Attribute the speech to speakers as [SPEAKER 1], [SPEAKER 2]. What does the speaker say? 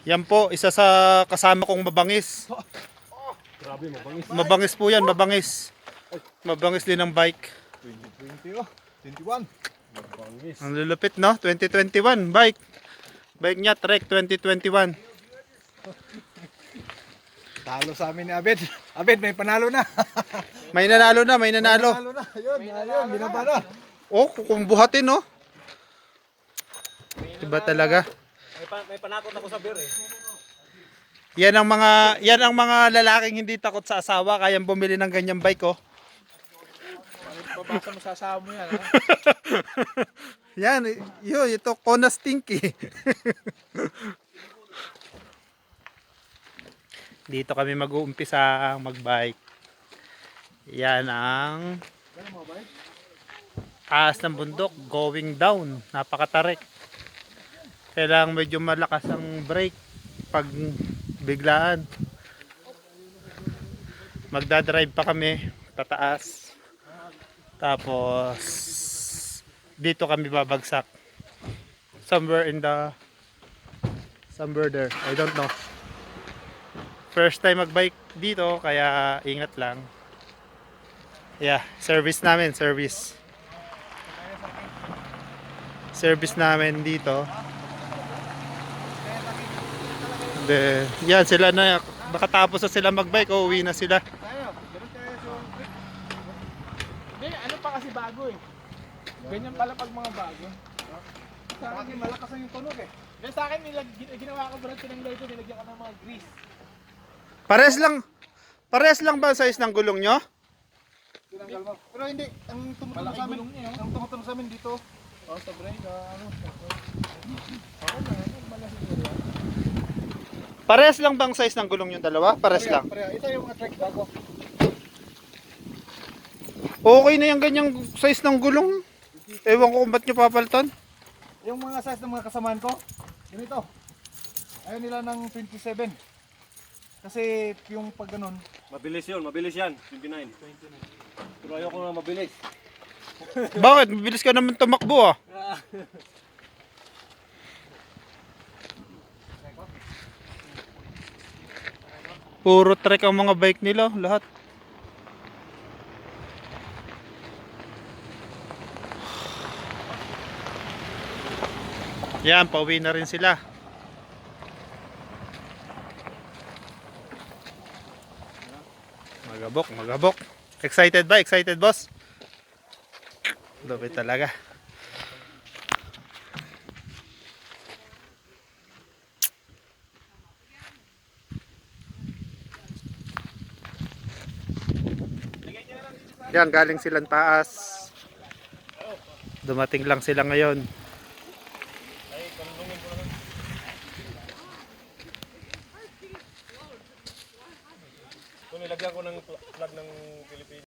[SPEAKER 1] Yan po, isa sa kasama kong mabangis.
[SPEAKER 2] Grabe, mabangis.
[SPEAKER 1] Mabangis po yan, mabangis. Mabangis din ang bike.
[SPEAKER 2] 2020 oh. 21. Mabangis.
[SPEAKER 1] Ang lulupit no, 2021 bike. Bike niya, Trek 2021.
[SPEAKER 2] Talo sa amin ni Abed. Abed, may panalo na.
[SPEAKER 1] May nanalo na, may nanalo.
[SPEAKER 2] Panalo na. Ayun, binaba na.
[SPEAKER 1] Oh, kukumbuhatin no. Diba talaga?
[SPEAKER 3] May panakot ako sa beer eh.
[SPEAKER 1] Yan ang mga lalaking hindi takot sa asawa, kayang bumili ng ganyang bike oh.
[SPEAKER 3] Babasa mo sa asawa mo yan. Ha?
[SPEAKER 1] Yan, yun, ito Kona Stinky. Dito kami mag-uumpisa magbike. Yan ang taas ng bundok, going down. Napakatarik. Kailangan medyo malakas ang brake pag biglaan. Magdadrive pa kami, tataas. Tapos dito kami babagsak. Somewhere there. I don't know. First time magbike dito, kaya ingat lang. Yeah, service namin, service namin dito. Yan sila na, nakatapos na sila magbike, uwi na sila.
[SPEAKER 3] Hindi, ano pa kasi bago eh. Ganyan pala pag mga bago.
[SPEAKER 2] Sa akin, malakas ang yung tunog eh.
[SPEAKER 3] Then sa akin, ginawa ko brad tinanggal ko, nilagyan ko ng mga grease.
[SPEAKER 1] Parehas lang ba ang size ng gulong nyo?
[SPEAKER 2] Tinanggal mo. Pero hindi, ang tumutunog
[SPEAKER 3] Malaki
[SPEAKER 2] sa amin,
[SPEAKER 3] gulong niya, oh.
[SPEAKER 2] ang tumutunog sa amin dito.
[SPEAKER 3] Oh, sa brake, ano.
[SPEAKER 1] Parehas lang ba ang size ng gulong yung dalawa? Parehas lang.
[SPEAKER 2] Ito yung mga track bago.
[SPEAKER 1] Okay na yung ganyang size ng gulong. Ewan ko kung ba't nyo papalitan.
[SPEAKER 2] Yung mga size ng mga kasamaan ko, ganito. Ayaw nila ng 27. Kasi yung pag ganun,
[SPEAKER 3] Mabilis yan, 29. Pero ayoko na mabilis.
[SPEAKER 1] Bakit? Mabilis ka naman tumakbo ah. Puro trek ang mga bike nila, lahat. Yan, pauwi na rin sila. Magabok. Excited ba? Excited, boss? Lupit talaga. Yan, galing silang taas. Dumating lang sila ngayon.
[SPEAKER 3] Kung nilagyan ko ng plug ng Pilipinas.